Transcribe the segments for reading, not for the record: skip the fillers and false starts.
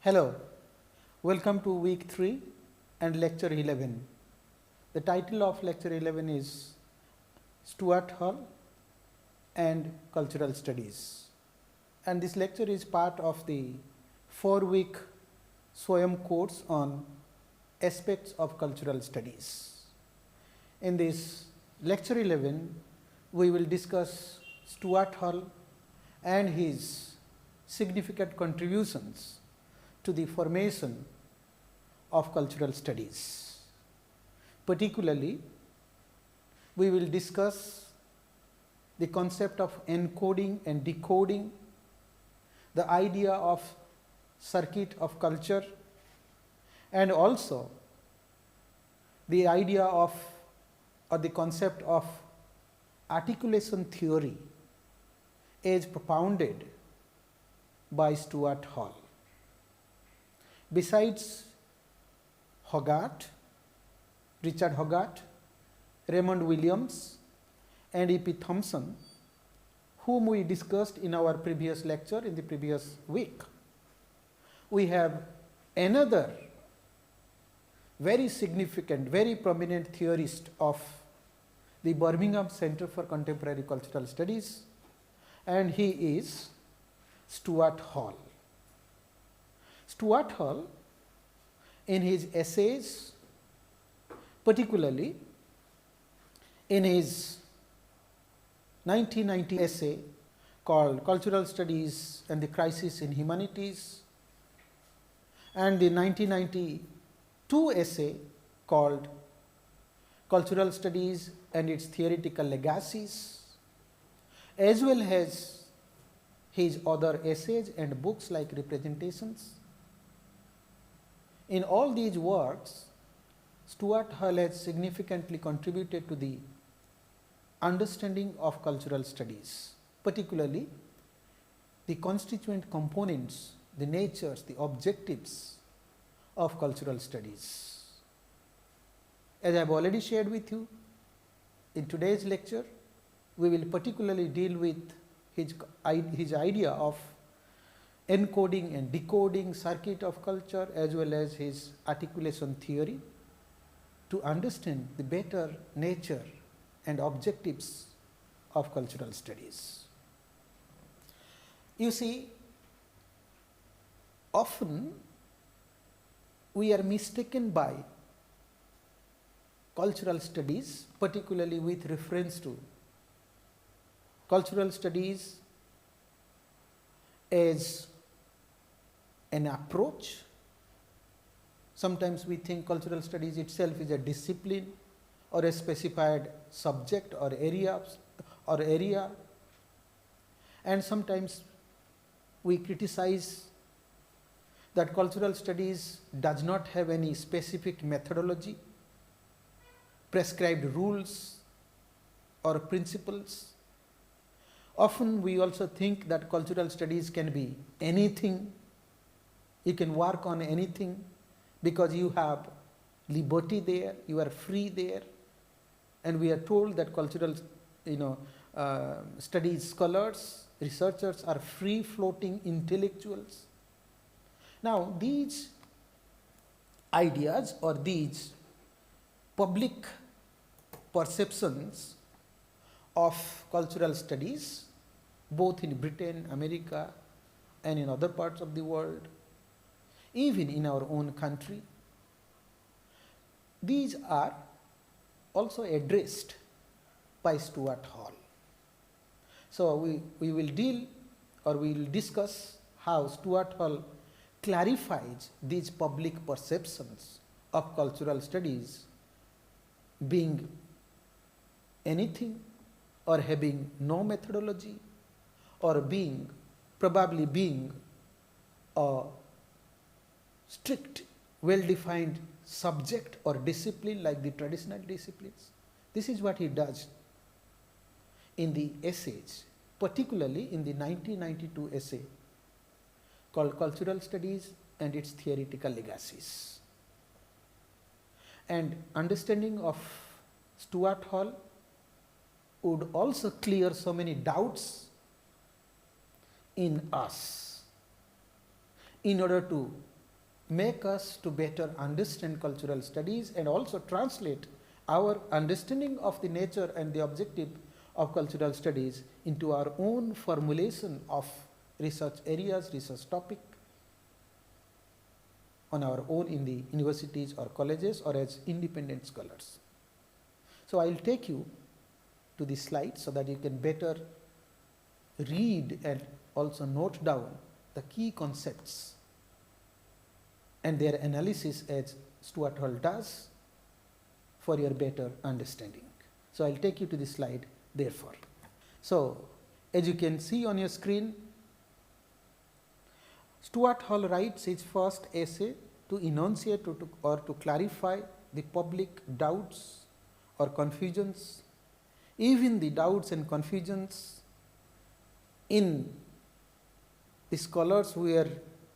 Hello, welcome to week 3 and lecture 11. The title of lecture 11 is Stuart Hall and Cultural Studies, and this lecture is part of the 4-week SWAYAM course on aspects of cultural studies. In this lecture 11, we will discuss Stuart Hall and his significant contributions to the formation of cultural studies. Particularly, we will discuss the concept of encoding and decoding, the idea of circuit of culture, and also the idea of or the concept of articulation theory as propounded by Stuart Hall. Besides Hogarth, Richard Hogarth, Raymond Williams and E. P. Thompson, whom we discussed in our previous lecture in the previous week, we have another very significant, very prominent theorist of the Birmingham Center for Contemporary Cultural Studies, and he is Stuart Hall. Stuart Hall, in his essays, particularly in his 1990 essay called Cultural Studies and the Crisis in Humanities, and the 1992 essay called Cultural Studies and its Theoretical Legacies, as well as his other essays and books like Representations. In all these works, Stuart Hall has significantly contributed to the understanding of cultural studies, particularly the constituent components, the natures, the objectives of cultural studies. As I have already shared with you, in today's lecture, we will particularly deal with his idea of encoding and decoding circuit of culture, as well as his articulation theory, to understand the better nature and objectives of cultural studies. You see, often we are mistaken by cultural studies, particularly with reference to cultural studies as an approach. Sometimes we think cultural studies itself is a discipline or a specified subject or area, and sometimes we criticize that cultural studies does not have any specific methodology, prescribed rules or principles. Often we also think that cultural studies can be anything, you can work on anything because you have liberty there, you are free there, and we are told that cultural studies scholars, researchers are free floating intellectuals. Now, these ideas or these public perceptions of cultural studies, both in Britain, America and in other parts of the world, even in our own country, these are also addressed by Stuart Hall. So, we will deal or we will discuss how Stuart Hall clarifies these public perceptions of cultural studies being anything or having no methodology or probably being a strict, well-defined subject or discipline like the traditional disciplines. This is what he does in the essays, particularly in the 1992 essay called Cultural Studies and its Theoretical Legacies. And understanding of Stuart Hall would also clear so many doubts in us in order to make us to better understand cultural studies and also translate our understanding of the nature and the objective of cultural studies into our own formulation of research areas, research topic on our own in the universities or colleges or as independent scholars. So, I will take you to the slide so that you can better read and also note down the key concepts and their analysis as Stuart Hall does for your better understanding. So, I will take you to the slide therefore. So, as you can see on your screen, Stuart Hall writes his first essay to enunciate or to clarify the public doubts or confusions, even the doubts and confusions in the scholars who were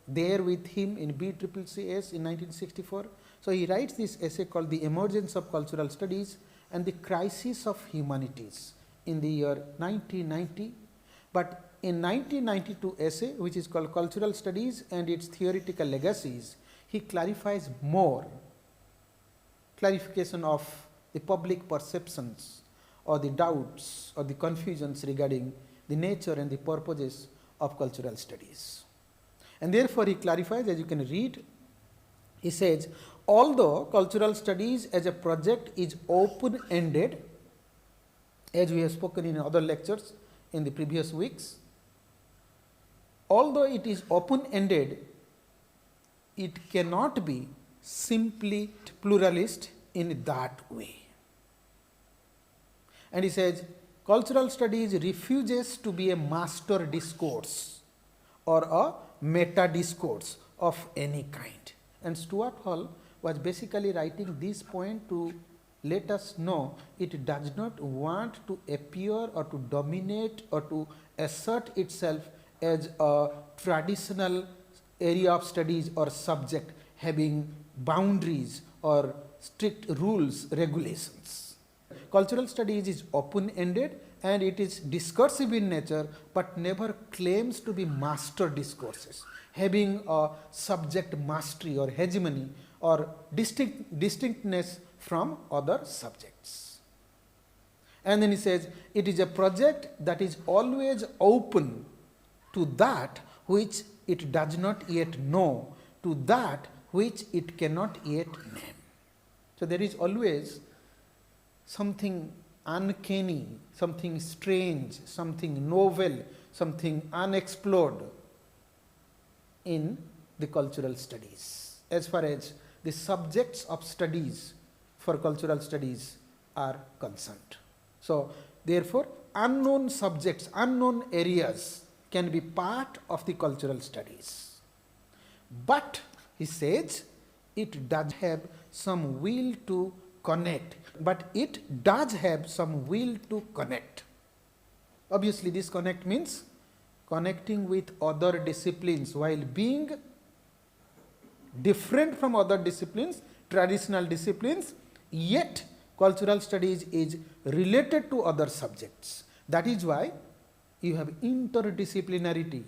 there with him in BCCS in 1964. So, he writes this essay called The Emergence of Cultural Studies and the Crisis of Humanities in the year 1990, but in 1992 essay which is called Cultural Studies and its Theoretical Legacies, he clarifies more clarification of the public perceptions or the doubts or the confusions regarding the nature and the purposes of cultural studies. And therefore, he clarifies, as you can read, he says, although cultural studies as a project is open ended, as we have spoken in other lectures in the previous weeks, although it is open ended, it cannot be simply pluralist in that way. And he says, cultural studies refuses to be a master discourse or a meta discourse of any kind. And Stuart Hall was basically writing this point to let us know it does not want to appear or to dominate or to assert itself as a traditional area of studies or subject having boundaries or strict rules, regulations. Cultural studies is open ended and it is discursive in nature, but never claims to be master discourses, having a subject mastery or hegemony or distinctness from other subjects. And then he says, it is a project that is always open to that which it does not yet know, to that which it cannot yet name. So, there is always something uncanny, something strange, something novel, something unexplored in the cultural studies, as far as the subjects of studies for cultural studies are concerned. So, therefore, unknown subjects, unknown areas can be part of the cultural studies, but he says it does have some will to connect, but it does have some will to connect. Obviously, this connect means connecting with other disciplines while being different from other disciplines, traditional disciplines, yet cultural studies is related to other subjects. That is why you have interdisciplinarity,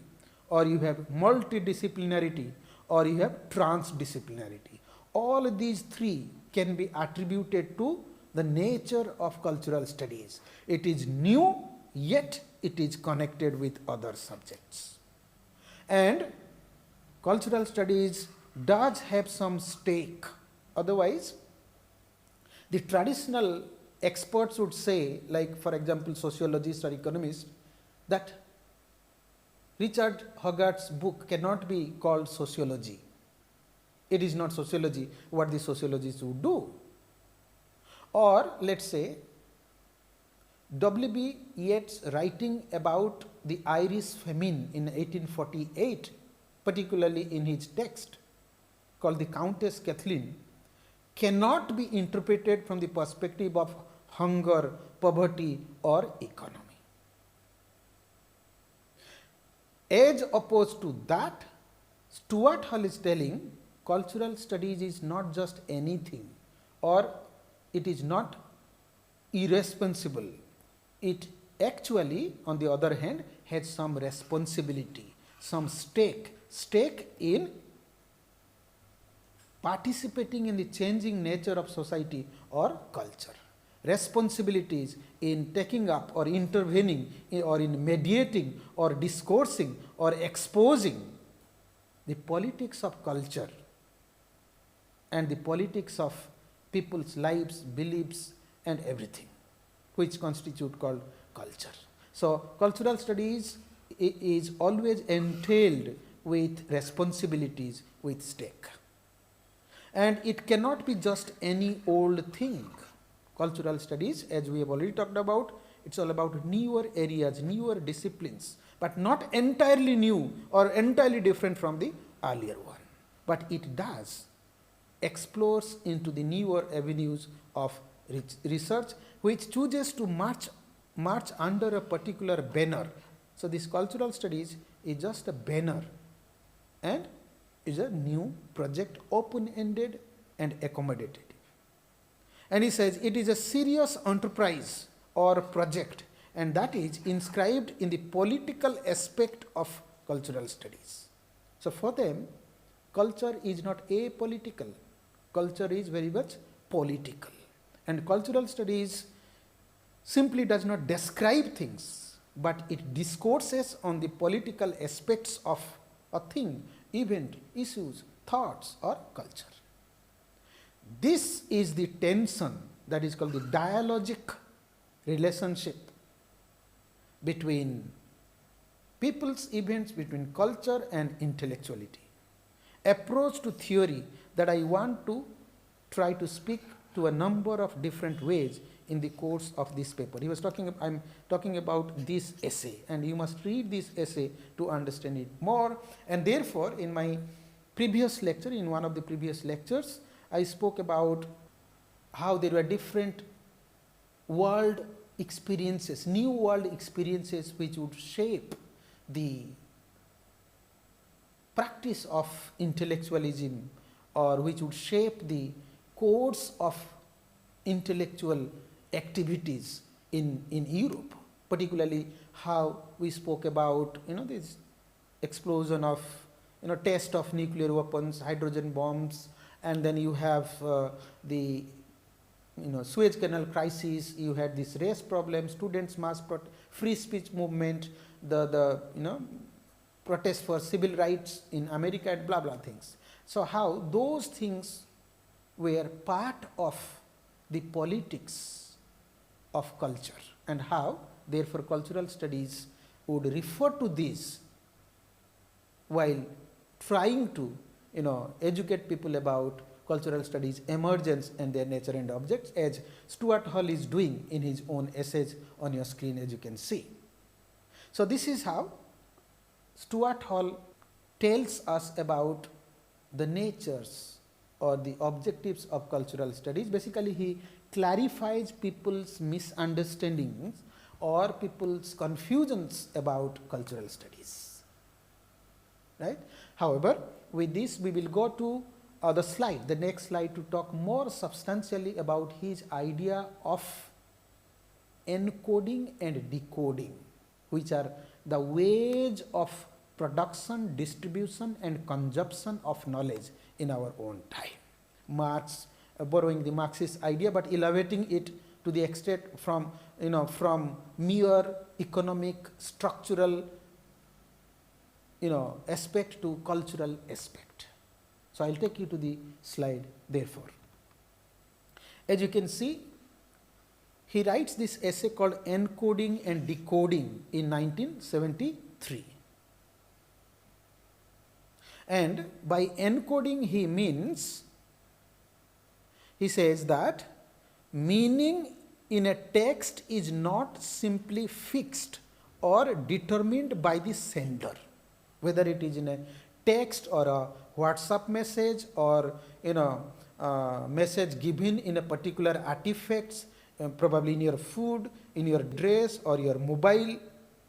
or you have multidisciplinarity, or you have transdisciplinarity. All these three can be attributed to the nature of cultural studies. It is new, yet it is connected with other subjects. And cultural studies does have some stake. Otherwise, the traditional experts would say, like for example, sociologists or economists, that Richard Hogarth's book cannot be called sociology. It is not sociology, what the sociologists would do. Or let us say, W.B. Yeats writing about the Irish famine in 1848, particularly in his text called the Countess Kathleen, cannot be interpreted from the perspective of hunger, poverty or economy. As opposed to that, Stuart Hall is telling cultural studies is not just anything, or it is not irresponsible. It actually, on the other hand, has some responsibility, some stake in participating in the changing nature of society or culture. Responsibilities in taking up or intervening or in mediating or discoursing or exposing the politics of culture and the politics of people's lives, beliefs and everything, which constitute called culture. So, cultural studies is always entailed with responsibilities with stake, and it cannot be just any old thing. Cultural studies, as we have already talked about, it is all about newer areas, newer disciplines, but not entirely new or entirely different from the earlier one, but it does explores into the newer avenues of research, which chooses to march under a particular banner. So, this cultural studies is just a banner and is a new project, open-ended and accommodative. And he says it is a serious enterprise or project, and that is inscribed in the political aspect of cultural studies. So, for them, culture is not apolitical, culture is very much political, and cultural studies simply does not describe things, but it discourses on the political aspects of a thing, event, issues, thoughts or culture. This is the tension that is called the dialogic relationship between people's events, between culture and intellectuality. Approach to theory that I want to try to speak to a number of different ways in the course of this paper. He was talking, I am talking about this essay, and you must read this essay to understand it more. And therefore, in my previous lecture, in one of the previous lectures, I spoke about how there were different world experiences, new world experiences which would shape the practice of intellectualism, or which would shape the course of intellectual activities in Europe, particularly how we spoke about this explosion of test of nuclear weapons, hydrogen bombs, and then you have the Suez Canal crisis, you had this race problem, students mass free speech movement, the protest for civil rights in America and blah blah things. So, how those things were part of the politics of culture, and how therefore cultural studies would refer to this while trying to educate people about cultural studies emergence and their nature and objects, as Stuart Hall is doing in his own essays on your screen, as you can see. So, this is how Stuart Hall tells us about the natures or the objectives of cultural studies. Basically, he clarifies people's misunderstandings or people's confusions about cultural studies, right. However, with this we will go to the next slide, to talk more substantially about his idea of encoding and decoding, which are the ways of production, distribution and consumption of knowledge in our own time. Marx, borrowing the Marxist idea, but elevating it to the extent from mere economic structural aspect to cultural aspect. So, I will take you to the slide therefore. As you can see, he writes this essay called Encoding and Decoding in 1973. And by encoding he means, he says that meaning in a text is not simply fixed or determined by the sender, whether it is in a text or a WhatsApp message or message given in a particular artifacts, probably in your food, in your dress or your mobile,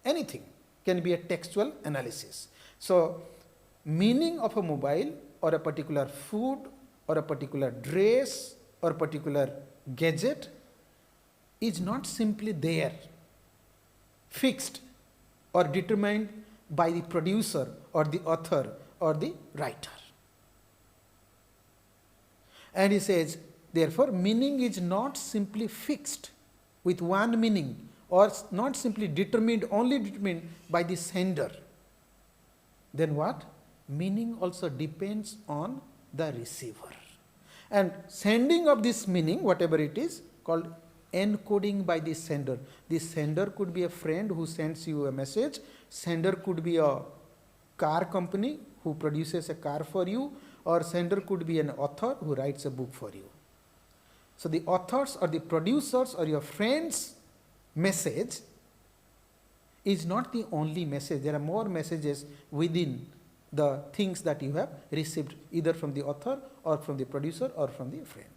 anything can be a textual analysis. So, meaning of a mobile or a particular food or a particular dress or a particular gadget is not simply there, fixed or determined by the producer or the author or the writer. And he says, therefore, meaning is not simply fixed with one meaning or not simply determined, only determined by the sender. Then what? Meaning also depends on the receiver. And sending of this meaning, whatever it is, called encoding by the sender. The sender could be a friend who sends you a message. Sender could be a car company who produces a car for you, or sender could be an author who writes a book for you. So the authors or the producers or your friends' message is not the only message. There are more messages within the things that you have received, either from the author or from the producer or from the friend.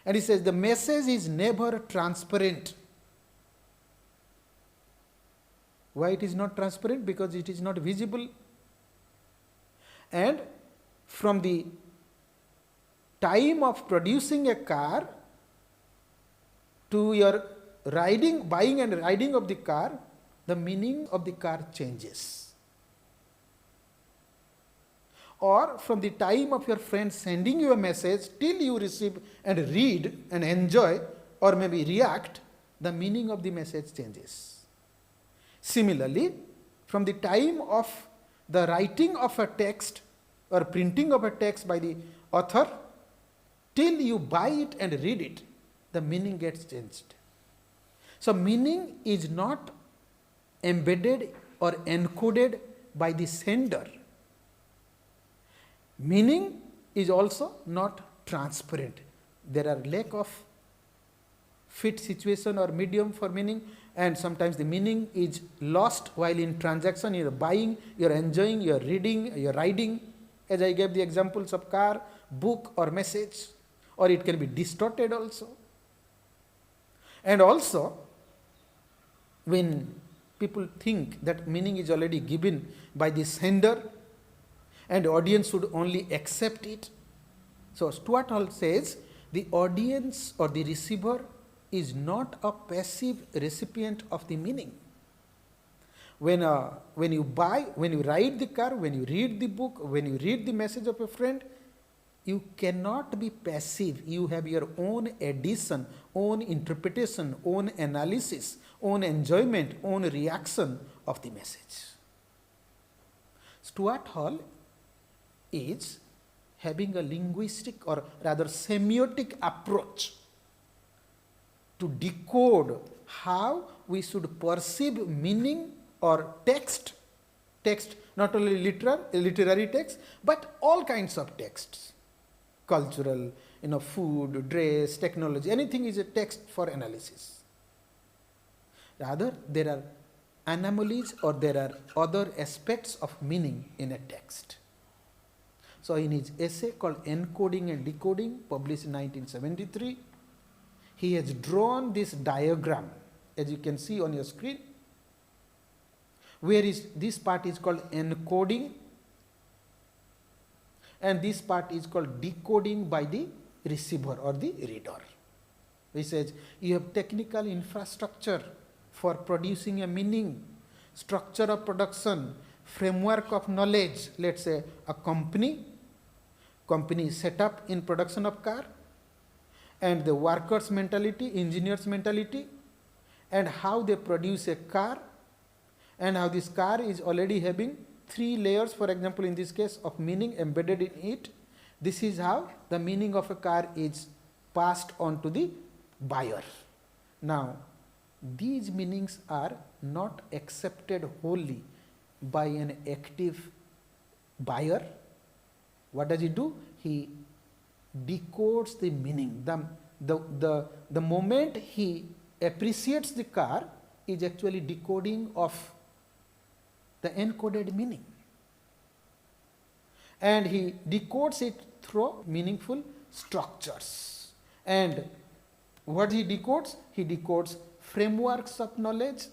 And he says the message is never transparent. Why it is not transparent? Because it is not visible. And from the time of producing a car to your buying and riding of the car, the meaning of the car changes. Or from the time of your friend sending you a message till you receive and read and enjoy or maybe react, the meaning of the message changes. Similarly, from the time of the writing of a text or printing of a text by the author till you buy it and read it, the meaning gets changed. So meaning is not embedded or encoded by the sender. Meaning is also not transparent. There are lack of fit situation or medium for meaning, and sometimes the meaning is lost while in transaction. You are buying, you are enjoying, you are reading, you are riding, as I gave the examples of car, book or message, or it can be distorted also. And also, when people think that meaning is already given by the sender and the audience should only accept it. So Stuart Hall says the audience or the receiver is not a passive recipient of the meaning. When you buy, when you ride the car, when you read the book, when you read the message of a friend, you cannot be passive. You have your own addition, own interpretation, own analysis, own enjoyment, own reaction of the message. Stuart Hall is having a linguistic or rather semiotic approach to decode how we should perceive meaning or text, not only literary text, but all kinds of texts, cultural, food, dress, technology, anything is a text for analysis. Rather, there are anomalies or there are other aspects of meaning in a text. So in his essay called Encoding and Decoding, published in 1973, he has drawn this diagram, as you can see on your screen, where this part is called encoding and this part is called decoding by the receiver or the reader. He says you have technical infrastructure for producing a meaning, structure of production, framework of knowledge. Let's say a company is set up in production of car, and the workers' mentality, engineers' mentality, and how they produce a car, and how this car is already having 3 layers, for example, in this case, of meaning embedded in it. This is how the meaning of a car is passed on to the buyer. Now, these meanings are not accepted wholly by an active buyer. What does he do? He decodes the meaning. The moment he appreciates the car is actually decoding of the encoded meaning. And he decodes it through meaningful structures. And what he decodes? He decodes frameworks of knowledge,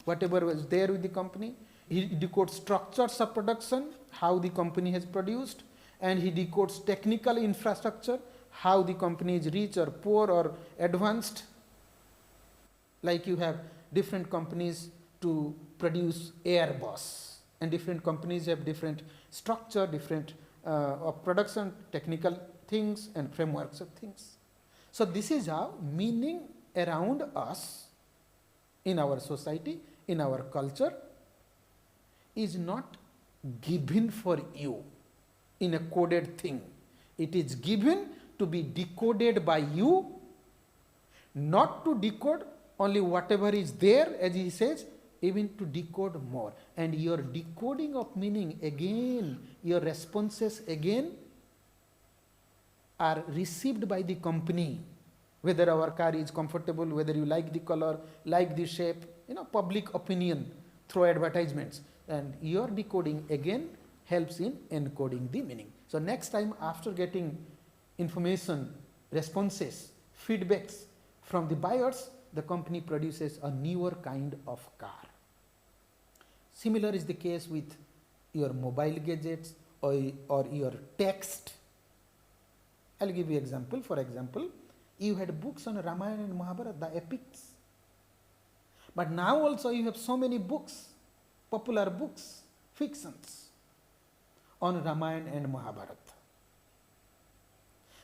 whatever was there with the company. He decodes structures of production, how the company has produced, and he decodes technical infrastructure, how the company is rich or poor or advanced. Like you have different companies to produce Airbus, and different companies have different structure, different of production, technical things and frameworks of things. So this is how meaning around us in our society, in our culture, is not given for you in a coded thing. It is given to be decoded by you, not to decode only whatever is there, as he says, even to decode more. And your decoding of meaning again, your responses again are received by the company, whether our car is comfortable, whether you like the color, like the shape, public opinion through advertisements. And your decoding again helps in encoding the meaning. So next time, after getting information, responses, feedbacks from the buyers, the company produces a newer kind of car. Similar is the case with your mobile gadgets or your text. I will give you example. For example, you had books on Ramayana and Mahabharata, the epics. But now also you have so many books, popular books, fictions on Ramayana and Mahabharata.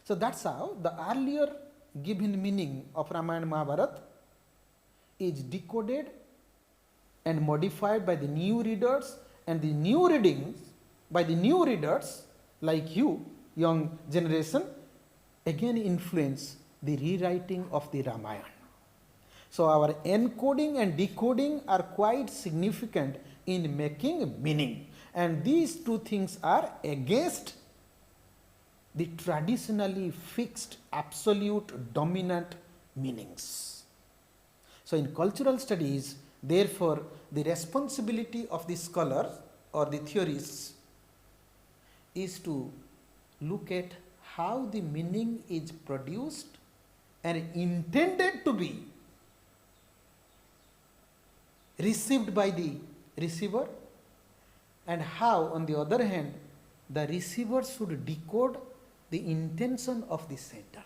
So that's how the earlier given meaning of Ramayana and Mahabharata is decoded and modified by the new readers, and the new readings by the new readers like you, young generation, again influence the rewriting of the Ramayana. So our encoding and decoding are quite significant in making meaning, and these two things are against the traditionally fixed absolute dominant meanings. So in cultural studies, therefore, the responsibility of the scholar or the theorists is to look at how the meaning is produced and intended to be received by the receiver, and how, on the other hand, the receiver should decode the intention of the sender.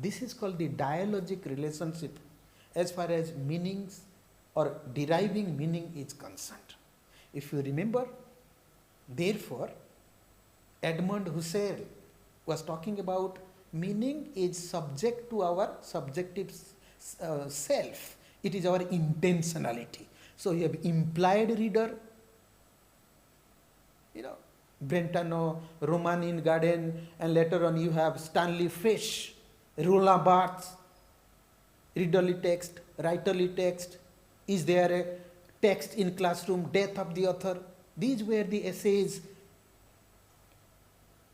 This is called the dialogic relationship as far as meanings or deriving meaning is concerned. If you remember, therefore, Edmund Husserl was talking about meaning is subject to our subjective self. It is our intentionality. So you have implied reader, Brentano, Roman in Garden, and later on you have Stanley Fish, Roland Barthes, readerly text, writerly text. Is there a text in classroom, death of the author? These were the essays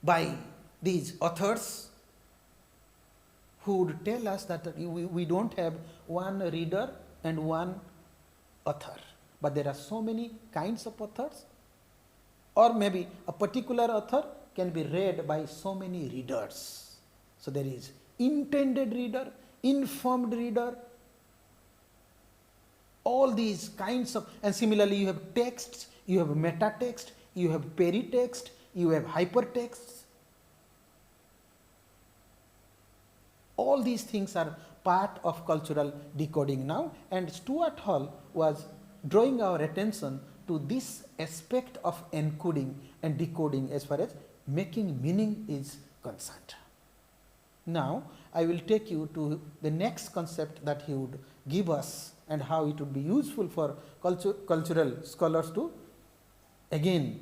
by these authors who would tell us that we don't have one reader and one author, but there are so many kinds of authors, or maybe a particular author can be read by so many readers. So there is intended reader, informed reader, all these kinds of, and similarly you have texts, you have meta text, you have peritext, you have hypertext. All these things are part of cultural decoding now, and Stuart Hall was drawing our attention to this aspect of encoding and decoding as far as making meaning is concerned. Now I will take you to the next concept that he would give us and how it would be useful for cultural scholars to again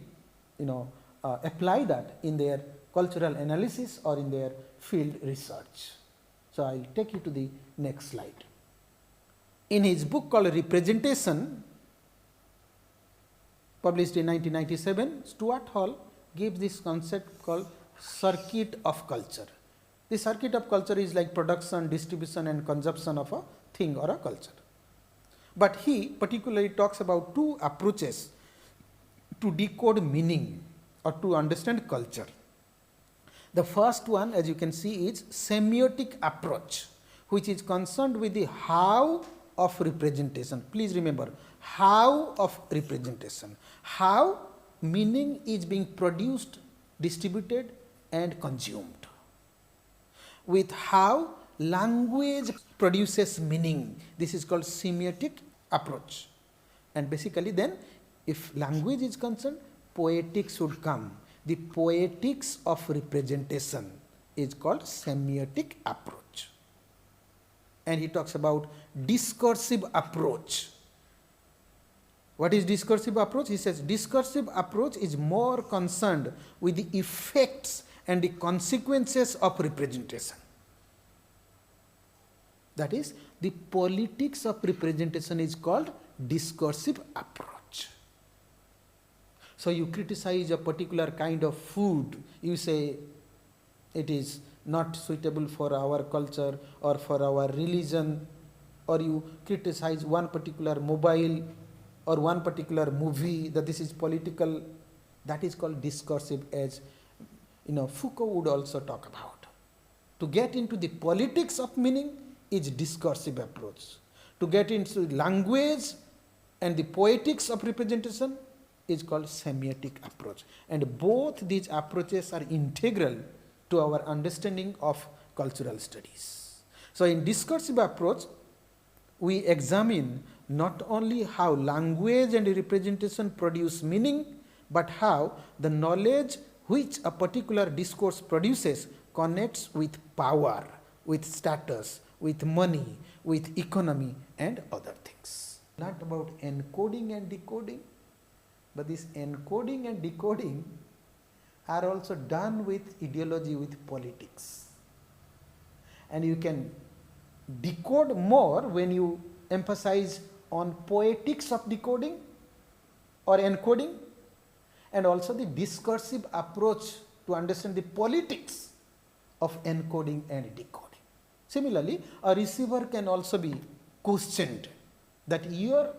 apply that in their cultural analysis or in their field research. So I will take you to the next slide. In his book called Representation, published in 1997, Stuart Hall gives this concept called circuit of culture. The circuit of culture is like production, distribution and consumption of a thing or a culture. But he particularly talks about two approaches to decode meaning or to understand culture. The first one, as you can see, is semiotic approach, which is concerned with the how of representation. Please remember, how of representation, how meaning is being produced, distributed and consumed. With how language produces meaning, this is called semiotic approach. And basically then, if language is concerned, poetics should come, the poetics of representation. is called semiotic approach. And he talks about discursive approach. What is discursive approach? He says discursive approach is more concerned with the effects and the consequences of representation. That is, the politics of representation is called discursive approach. So you criticize a particular kind of food, you say it is not suitable for our culture or for our religion, or you criticize one particular mobile or one particular movie that this is political. That is called discursive, as Foucault would also talk about. To get into the politics of meaning is discursive approach. To get into language and the poetics of representation is called semiotic approach. And both these approaches are integral to our understanding of cultural studies. So in discursive approach, we examine not only how language and representation produce meaning, but how the knowledge which a particular discourse produces connects with power, with status, with money, with economy and other things. Not about encoding and decoding, but this encoding and decoding are also done with ideology, with politics. And you can decode more when you emphasize on poetics of decoding or encoding, and also the discursive approach to understand the politics of encoding and decoding. Similarly, a receiver can also be questioned that your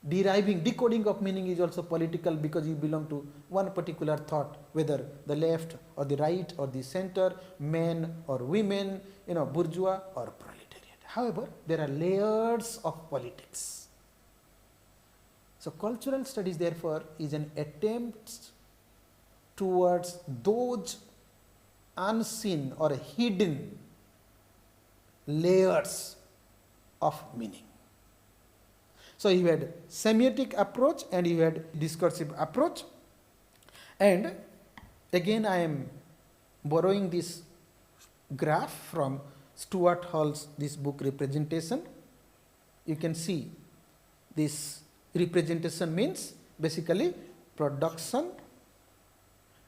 decoding of meaning is also political because you belong to one particular thought, whether the left or the right or the center, men or women, bourgeois or proletariat. However, there are layers of politics. So cultural studies therefore is an attempt towards those unseen or hidden layers of meaning. So you had semiotic approach and you had discursive approach. And again I am borrowing this graph from Stuart Hall's this book Representation. You can see this representation means basically production,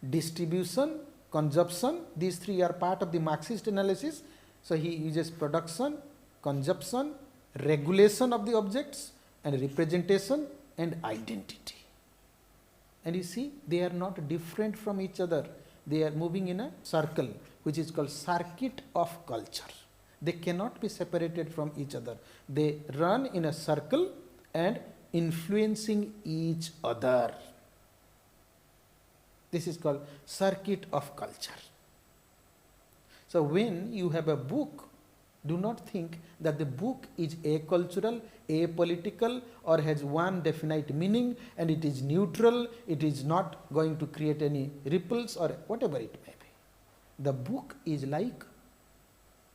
distribution, consumption. These three are part of the Marxist analysis. So he uses production, consumption, regulation of the objects, and representation and identity. And you see, they are not different from each other. They are moving in a circle, which is called circuit of culture. They cannot be separated from each other. They run in a circle and influencing each other. This is called circuit of culture. So when you have a book, do not think that the book is acultural, apolitical, or has one definite meaning and it is neutral, it is not going to create any ripples or whatever it may be. The book is like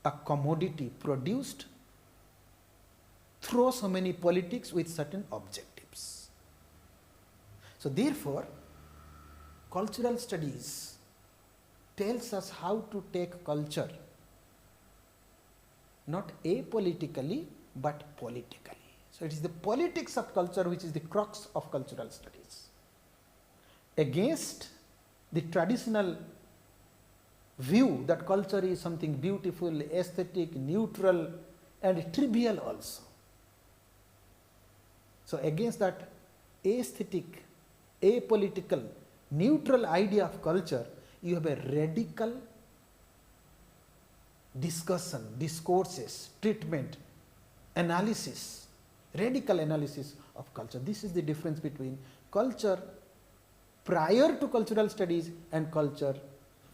a commodity produced through so many politics with certain objectives. So therefore, cultural studies tells us how to take culture not apolitically but politically. So it is the politics of culture which is the crux of cultural studies. Against the traditional view that culture is something beautiful, aesthetic, neutral and trivial also. So against that aesthetic, apolitical, neutral idea of culture, you have a radical discussion, discourses, treatment, analysis, radical analysis of culture. This is the difference between culture prior to cultural studies and culture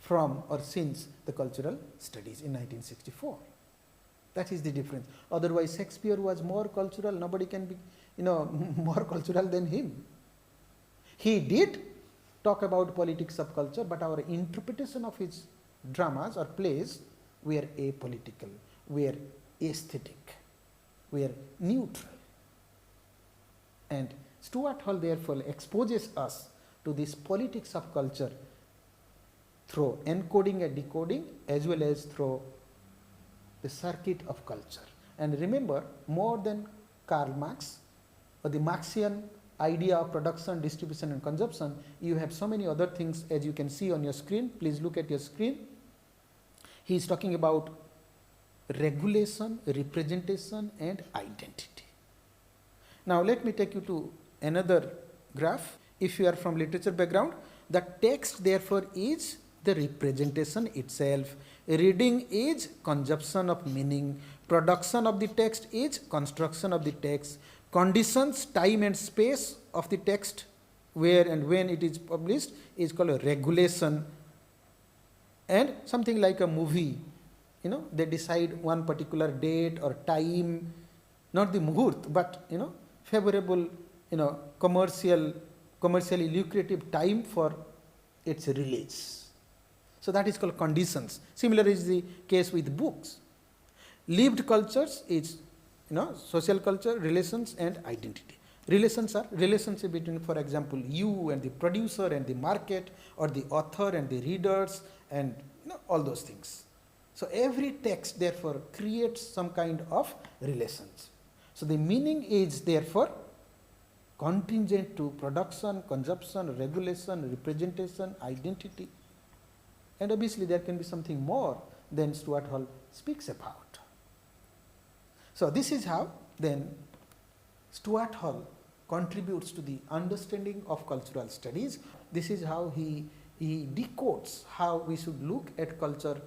from or since the cultural studies in 1964. That is the difference. Otherwise, Shakespeare was more cultural. Nobody can be, more cultural than him. He did talk about politics of culture, but our interpretation of his dramas or plays were apolitical, were aesthetic, were neutral. And Stuart Hall therefore exposes us to this politics of culture through encoding and decoding as well as through the circuit of culture. And remember, more than Karl Marx or the Marxian idea of production, distribution and consumption, you have so many other things as you can see on your screen. Please look at your screen. He is talking about regulation, representation and identity. Now, let me take you to another graph. If you are from literature background, the text therefore is the representation itself. Reading is consumption of meaning. Production of the text is construction of the text. Conditions, time and space of the text, where and when it is published, is called a regulation. And something like a movie, they decide one particular date or time, not the muhurt, but favorable, commercially lucrative time for its release. So that is called conditions. Similar is the case with books. Lived cultures is social culture, relations and identity. Relations are relationship between, for example, you and the producer and the market, or the author and the readers, and all those things. So every text therefore creates some kind of relations. So the meaning is therefore contingent to production, consumption, regulation, representation, identity. And obviously there can be something more than Stuart Hall speaks about. So this is how then Stuart Hall contributes to the understanding of cultural studies. This is how he decodes how we should look at culture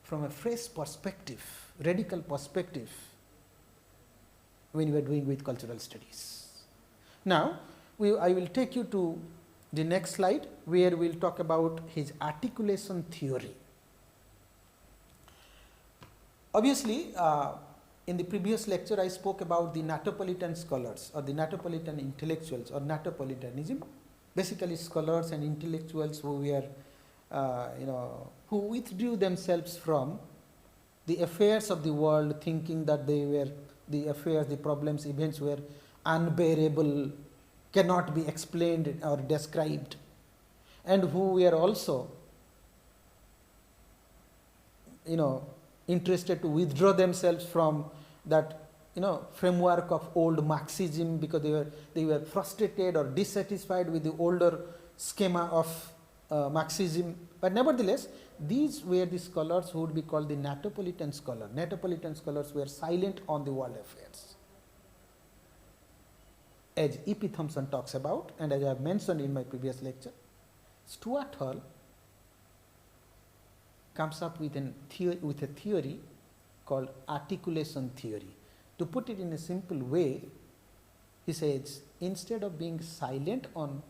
from a fresh perspective, radical perspective, when we are doing with cultural studies. Now, I will take you to the next slide, where we will talk about his articulation theory. Obviously, in the previous lecture, I spoke about the Natopolitan scholars or the Natopolitan intellectuals or Natopolitanism, basically scholars and intellectuals who were, who withdrew themselves from the affairs of the world, thinking that they were the affairs, the problems, events were unbearable, cannot be explained or described, and who were also, interested to withdraw themselves from that, framework of old Marxism, because they were frustrated or dissatisfied with the older schema of Marxism. But nevertheless, these were the scholars who would be called the Natopolitan scholars. Natopolitan scholars were silent on the world affairs, as E.P. Thompson talks about, and as I have mentioned in my previous lecture. Stuart Hall comes up with a theory called articulation theory. To put it in a simple way, he says, instead of being silent on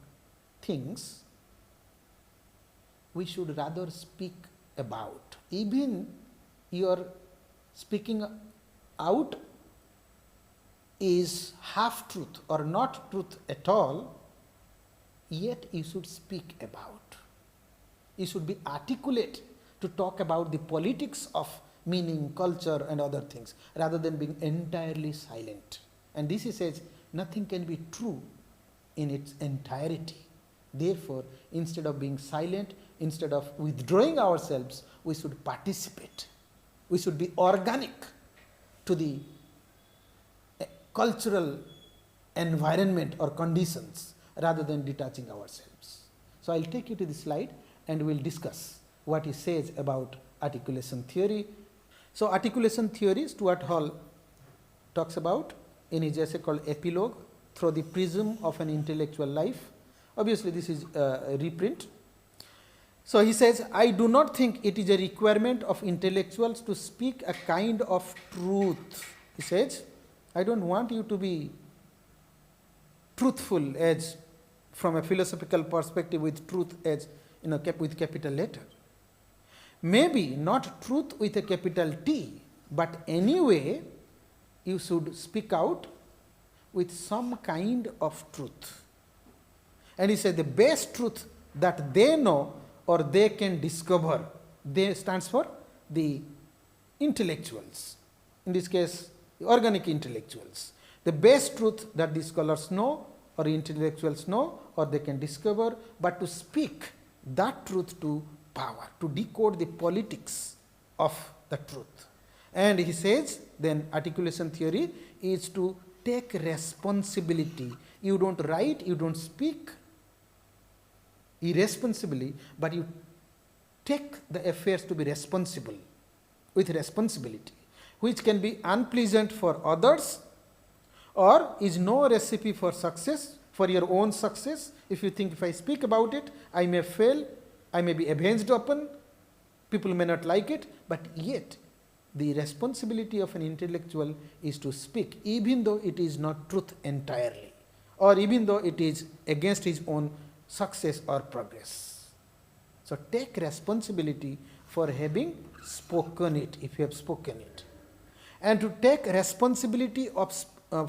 things, we should rather speak about. Even your speaking out is half truth or not truth at all, yet you should speak about. You should be articulate to talk about the politics of meaning, culture and other things, rather than being entirely silent. And this he says, nothing can be true in its entirety. Therefore, instead of being silent, instead of withdrawing ourselves, we should participate. We should be organic to the cultural environment or conditions, rather than detaching ourselves. So, I will take you to the slide and we will discuss what he says about articulation theory. So, articulation theory, Stuart Hall talks about in his essay called Epilogue, Through the Prism of an Intellectual Life. Obviously, this is a reprint. So, he says, I do not think it is a requirement of intellectuals to speak a kind of truth. He says, I do not want you to be truthful as from a philosophical perspective, with truth as with capital letter. Maybe not truth with a capital T, but anyway you should speak out with some kind of truth. And he said the best truth that they know or they can discover, they stands for the intellectuals, in this case the organic intellectuals. The best truth that the scholars know or intellectuals know or they can discover, but to speak that truth to power, to decode the politics of the truth. And he says then articulation theory is to take responsibility. You don't write, you don't speak irresponsibly, but you take the affairs to be responsible, with responsibility, which can be unpleasant for others or is no recipe for success, for your own success. If you think if I speak about it, I may fail, I may be avenged upon, people may not like it, but yet the responsibility of an intellectual is to speak, even though it is not truth entirely, or even though it is against his own success or progress. So, take responsibility for having spoken it, if you have spoken it. And to take responsibility of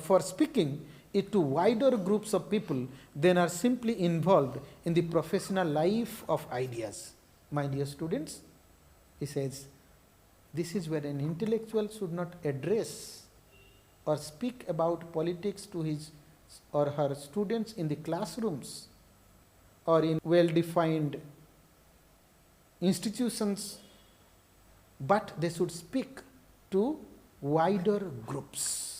for speaking it to wider groups of people than are simply involved in the professional life of ideas. My dear students, he says, this is where an intellectual should not address or speak about politics to his or her students in the classrooms or in well-defined institutions, but they should speak to wider groups.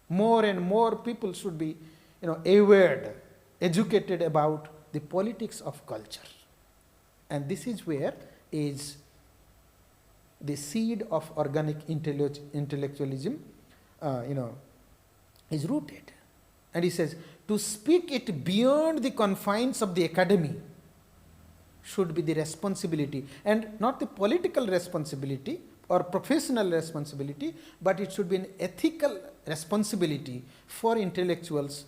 More and more people should be, aware, educated about the politics of culture. And this is where is the seed of organic intellectualism, is rooted. And he says, to speak it beyond the confines of the academy should be the responsibility, and not the political responsibility or professional responsibility, but it should be an ethical responsibility for intellectuals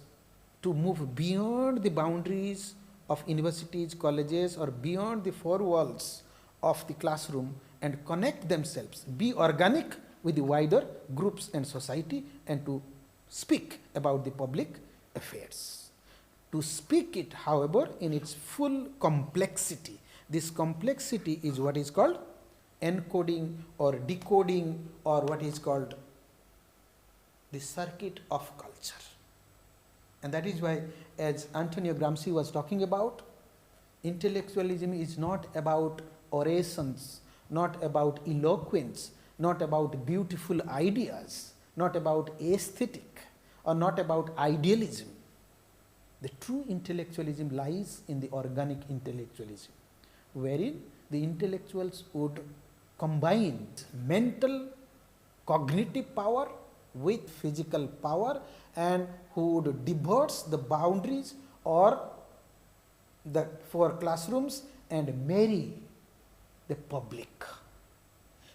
to move beyond the boundaries of universities, colleges, or beyond the four walls of the classroom and connect themselves, be organic with the wider groups and society, and to speak about the public affairs. To speak it, however, in its full complexity. This complexity is what is called encoding or decoding, or what is called the circuit of culture. And that is why, as Antonio Gramsci was talking about, intellectualism is not about orations, not about eloquence, not about beautiful ideas, not about aesthetic, or not about idealism. The true intellectualism lies in the organic intellectualism, wherein the intellectuals would combine mental, cognitive power with physical power, and who would divorce the boundaries or the four classrooms and marry the public.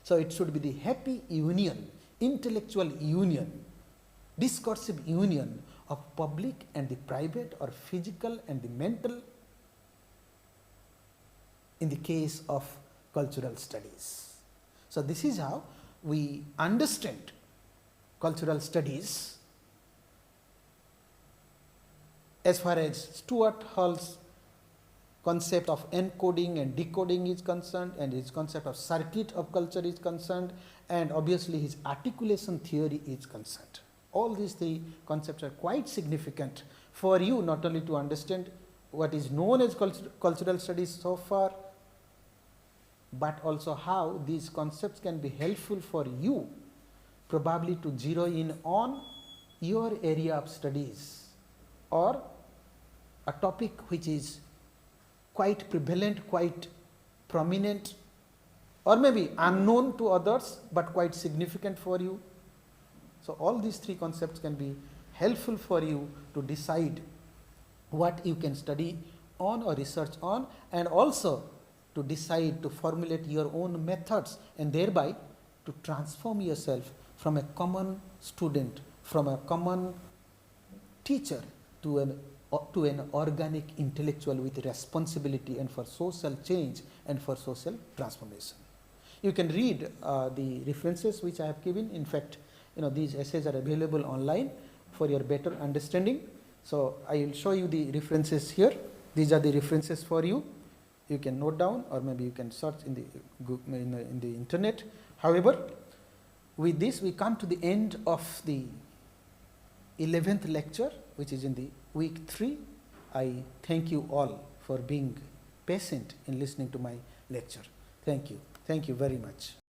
So, it should be the happy union, intellectual union, discursive union of public and the private, or physical and the mental, in the case of cultural studies. So, this is how we understand cultural studies as far as Stuart Hall's concept of encoding and decoding is concerned, and his concept of circuit of culture is concerned, and obviously his articulation theory is concerned. All these three concepts are quite significant for you, not only to understand what is known as cultural studies so far, but also how these concepts can be helpful for you, probably to zero in on your area of studies or a topic which is quite prevalent, quite prominent, or maybe unknown to others, but quite significant for you. So, all these three concepts can be helpful for you to decide what you can study on or research on, and also to decide to formulate your own methods, and thereby to transform yourself from a common student, from a common teacher, to an organic intellectual with responsibility and for social change and for social transformation. You can read the references which I have given. In fact, these essays are available online for your better understanding. So, I will show you the references here. These are the references for you. You can note down, or maybe you can search in the internet. However, with this we come to the end of the 11th lecture, which is in the week 3. I thank you all for being patient in listening to my lecture. Thank you. Thank you very much.